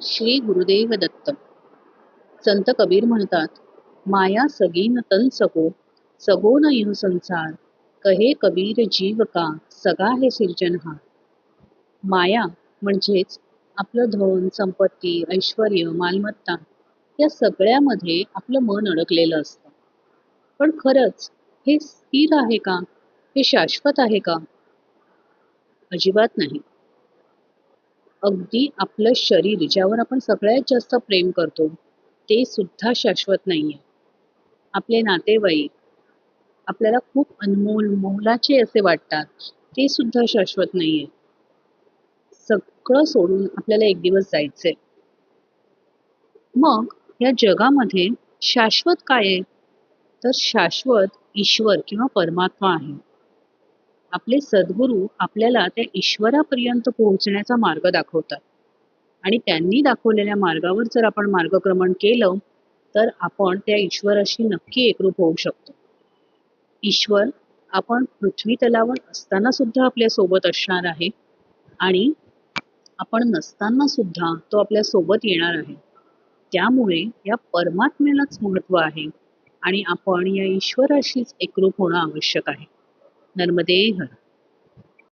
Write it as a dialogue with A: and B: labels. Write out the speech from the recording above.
A: श्री गुरुदेव दत्त. संत कबीर म्हणतात, माया सगी न तन सगो, सगो न इह संसार, कहे कबीर जीव का, सगा हे सिरजनहार. माया म्हणजेच आपलं धन, संपत्ती, ऐश्वर्य, मालमत्ता या सगळ्यामध्ये आपलं मन अडकलेलं असतं. पण खरंच हे स्थिर आहे का? हे शाश्वत आहे का? अजिबात नाही. अगदी आपलं शरीर ज्यावर आपण सगळ्यात जास्त प्रेम करतो ते सुद्धा शाश्वत नाहीये. आपले नातेवाईक आपल्याला खूप अनमोल मोलाचे असे वाटतात, ते सुद्धा शाश्वत नाहीये. सगळं सोडून आपल्याला एक दिवस जायचंय. मग या जगामध्ये शाश्वत काय आहे? तर शाश्वत ईश्वर किंवा परमात्मा आहे. आपले सद्गुरू आपल्याला त्या ईश्वरापर्यंत पोहोचण्याचा मार्ग दाखवतात आणि त्यांनी दाखवलेल्या मार्गावर जर आपण मार्गक्रमण केलं तर आपण त्या ईश्वराशी नक्की एकरूप होऊ शकतो. ईश्वर आपण पृथ्वी तलावर असताना सुद्धा आपल्या सोबत असणार आहे आणि आपण नसताना सुद्धा तो आपल्या सोबत येणार आहे. त्यामुळे या परमात्म्यालाच महत्व आहे आणि आपण या ईश्वराशीच एकरूप होणं आवश्यक आहे. नर्मदे हर.